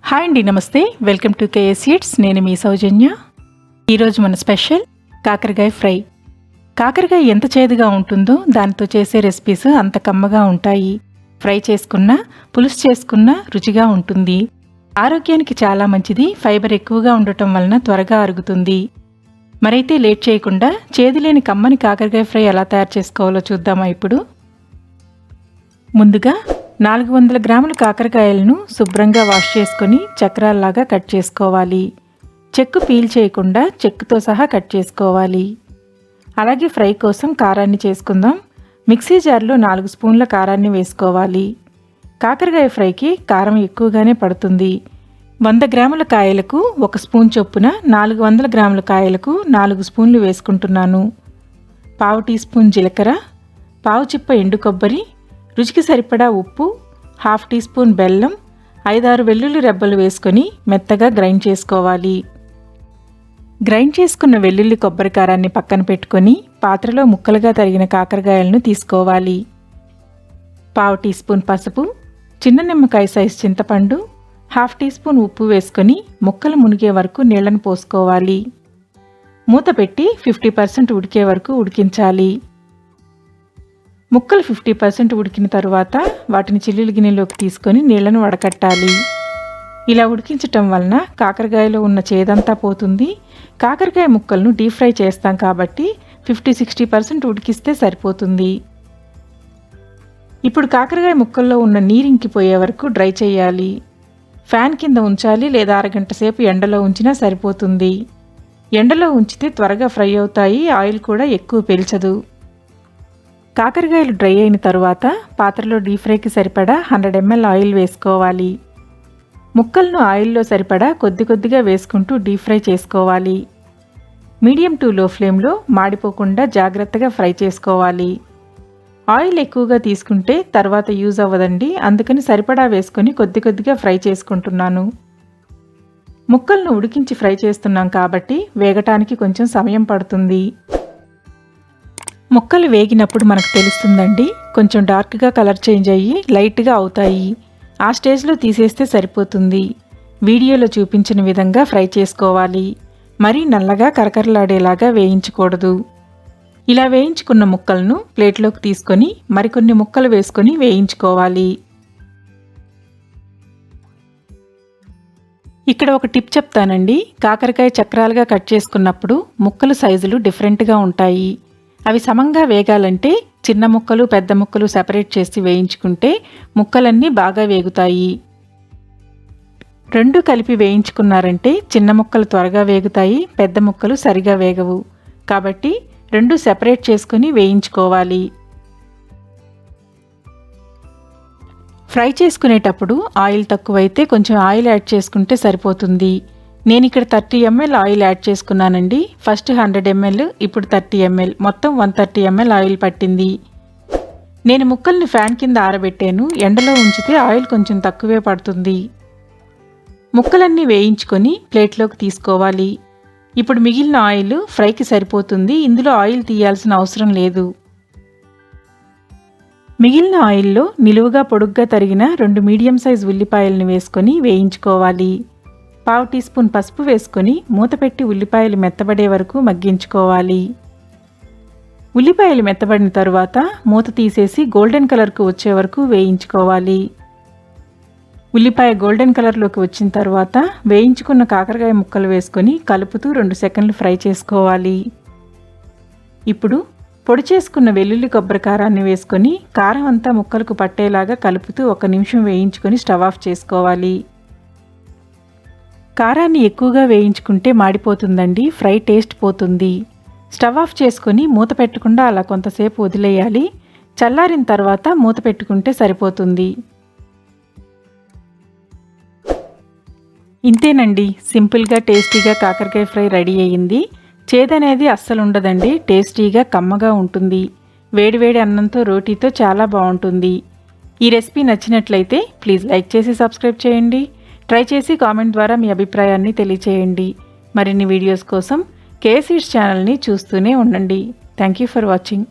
Hi అండి, నమస్తే. Welcome to KS seeds. నేను మీ సౌజన్య. ఈరోజు మన స్పెషల్ కాకరకాయ ఫ్రై. కాకరకాయ ఎంత చేదుగా ఉంటుందో దానితో చేసే రెసిపీస్ అంత కమ్మగా ఉంటాయి. ఫ్రై చేసుకున్నా పులుసు చేసుకున్నా రుచిగా ఉంటుంది. ఆరోగ్యానికి చాలా మంచిది. ఫైబర్ ఎక్కువగా ఉండటం వలన త్వరగా అరుగుతుంది. మరైతే లేట్ చేయకుండా చేదు లేని కమ్మని కాకరకాయ ఫ్రై ఎలా తయారు చేసుకోవాలో చూద్దామా ఇప్పుడు. ముందుగా 400 గ్రాముల కాకరకాయలను శుభ్రంగా వాష్ చేసుకొని చక్రాల్లాగా కట్ చేసుకోవాలి. చెక్కు పీల్ చేయకుండా చెక్కుతో సహా కట్ చేసుకోవాలి. అలాగే ఫ్రై కోసం కారాన్ని చేసుకుందాం. మిక్సీ జార్లో 4 స్పూన్ల కారాన్ని వేసుకోవాలి. కాకరకాయ ఫ్రైకి కారం ఎక్కువగానే పడుతుంది. 100 గ్రాముల కాయలకు 1 స్పూన్ చొప్పున 400 గ్రాముల కాయలకు 4 స్పూన్లు వేసుకుంటున్నాను. పావు టీ స్పూన్ జీలకర్ర, పావు చిప్ప ఎండు కొబ్బరి, రుచికి సరిపడా ఉప్పు, హాఫ్ టీ స్పూన్ బెల్లం, 5-6 వెల్లుల్లి రెబ్బలు వేసుకొని మెత్తగా గ్రైండ్ చేసుకోవాలి. గ్రైండ్ చేసుకున్న వెల్లుల్లి కొబ్బరి కారాన్ని పక్కన పెట్టుకొని పాత్రలో ముక్కలుగా తరిగిన కాకరకాయలను తీసుకోవాలి. పావు టీ స్పూన్ పసుపు, చిన్న నిమ్మకాయ సైజు చింతపండు, హాఫ్ టీ స్పూన్ ఉప్పు వేసుకొని ముక్కలు మునిగే వరకు నీళ్లను పోసుకోవాలి. మూత పెట్టి 50% ఉడికే వరకు ఉడికించాలి. ముక్కలు 50% ఉడికిన తరువాత వాటిని చిల్లుల గిన్నెలోకి తీసుకొని నీళ్లను వడకట్టాలి. ఇలా ఉడికించటం వలన కాకరకాయలో ఉన్న చేదంతా పోతుంది. కాకరకాయ ముక్కలను డీప్ ఫ్రై చేస్తాం కాబట్టి 50-60% ఉడికిస్తే సరిపోతుంది. ఇప్పుడు కాకరకాయ ముక్కల్లో ఉన్న నీరు ఇంకిపోయే వరకు డ్రై చేయాలి. ఫ్యాన్ కింద ఉంచాలి లేదా అరగంట సేపు ఎండలో ఉంచినా సరిపోతుంది. ఎండలో ఉంచితే త్వరగా ఫ్రై అవుతాయి. ఆయిల్ కూడా ఎక్కువ పీల్చదు. కాకరకాయలు డ్రై అయిన తరువాత పాత్రలో డీప్ ఫ్రైకి సరిపడా 100 ml ఆయిల్ వేసుకోవాలి. ముక్కలను ఆయిల్లో సరిపడా కొద్దిగా వేసుకుంటూ డీప్ ఫ్రై చేసుకోవాలి. మీడియం టు లో ఫ్లేమ్లో మాడిపోకుండా జాగ్రత్తగా ఫ్రై చేసుకోవాలి. ఆయిల్ ఎక్కువగా తీసుకుంటే తర్వాత యూజ్ అవ్వదండి, అందుకని సరిపడా వేసుకొని కొద్దిగా ఫ్రై చేసుకుంటున్నాను. ముక్కలను ఉడికించి ఫ్రై చేస్తున్నాం కాబట్టి వేగటానికి కొంచెం సమయం పడుతుంది. ముక్కలు వేగినప్పుడు మనకు తెలుస్తుందండి, కొంచెం డార్క్గా కలర్ చేంజ్ అయ్యి లైట్గా అవుతాయి. ఆ స్టేజ్లో తీసేస్తే సరిపోతుంది. వీడియోలో చూపించిన విధంగా ఫ్రై చేసుకోవాలి. మరీ నల్లగా కరకరలాడేలాగా వేయించకూడదు. ఇలా వేయించుకున్న ముక్కలను ప్లేట్లోకి తీసుకొని మరికొన్ని ముక్కలు వేసుకొని వేయించుకోవాలి. ఇక్కడ ఒక టిప్ చెప్తానండి. కాకరకాయ చక్రాలుగా కట్ చేసుకున్నప్పుడు ముక్కల సైజులు డిఫరెంట్గా ఉంటాయి. అవి సమంగా వేగాలంటే చిన్న ముక్కలు పెద్ద ముక్కలు సెపరేట్ చేసి వేయించుకుంటే ముక్కలన్నీ బాగా వేగుతాయి. రెండు కలిపి వేయించుకున్నారంటే చిన్న ముక్కలు త్వరగా వేగుతాయి, పెద్ద ముక్కలు సరిగా వేగవు. కాబట్టి రెండు సెపరేట్ చేసుకుని వేయించుకోవాలి. ఫ్రై చేసుకునేటప్పుడు ఆయిల్ తక్కువైతే కొంచెం ఆయిల్ యాడ్ చేసుకుంటే సరిపోతుంది. నేను ఇక్కడ 30 ml ఆయిల్ యాడ్ చేసుకున్నానండి. ఫస్ట్ 100 ml, ఇప్పుడు 30 ml, మొత్తం 130 ml ఆయిల్ పట్టింది. నేను ముక్కల్ని ఫ్యాన్ కింద ఆరబెట్టాను. ఎండలో ఉంచితే ఆయిల్ కొంచెం తక్కువే పడుతుంది. ముక్కలన్నీ వేయించుకొని ప్లేట్లోకి తీసుకోవాలి. ఇప్పుడు మిగిలిన ఆయిల్ ఫ్రైకి సరిపోతుంది. ఇందులో ఆయిల్ తీయాల్సిన అవసరం లేదు. మిగిలిన ఆయిల్లో నిలువుగా పొడుగ్గా తరిగిన 2 మీడియం సైజ్ ఉల్లిపాయలను వేసుకొని వేయించుకోవాలి. పావు టీ స్పూన్ పసుపు వేసుకొని మూత పెట్టి ఉల్లిపాయలు మెత్తబడే వరకు మగ్గించుకోవాలి. ఉల్లిపాయలు మెత్తబడిన తరువాత మూత తీసేసి గోల్డెన్ కలర్కు వచ్చే వరకు వేయించుకోవాలి. ఉల్లిపాయ గోల్డెన్ కలర్లోకి వచ్చిన తర్వాత వేయించుకున్న కాకరకాయ ముక్కలు వేసుకొని కలుపుతూ 2 సెకండ్లు ఫ్రై చేసుకోవాలి. ఇప్పుడు పొడి చేసుకున్న వెల్లుల్లి కొబ్బరి కారాన్ని వేసుకొని కారం అంతా ముక్కలకు పట్టేలాగా కలుపుతూ 1 నిమిషం వేయించుకొని స్టవ్ ఆఫ్ చేసుకోవాలి. కారాన్ని ఎక్కువగా వేయించుకుంటే మాడిపోతుందండి, ఫ్రై టేస్ట్ పోతుంది. స్టవ్ ఆఫ్ చేసుకొని మూత పెట్టకుండా అలా కొంతసేపు వదిలేయాలి. చల్లారిన తర్వాత మూత పెట్టుకుంటే సరిపోతుంది. ఇంతేనండి, సింపుల్గా టేస్టీగా కాకరకాయ ఫ్రై రెడీ అయ్యింది. చేదనేది అస్సలు ఉండదండి, టేస్టీగా కమ్మగా ఉంటుంది. వేడివేడి అన్నంతో రోటీతో చాలా బాగుంటుంది. ఈ రెసిపీ నచ్చినట్లయితే ప్లీజ్ లైక్ చేసి సబ్స్క్రైబ్ చేయండి. ట్రై చేసి కామెంట్ ద్వారా మీ అభిప్రాయాన్ని తెలియచేయండి. మరిన్ని వీడియోస్ కోసం కేఎస్ సీడ్స్ ఛానల్ని చూస్తూనే ఉండండి. Thank you for watching.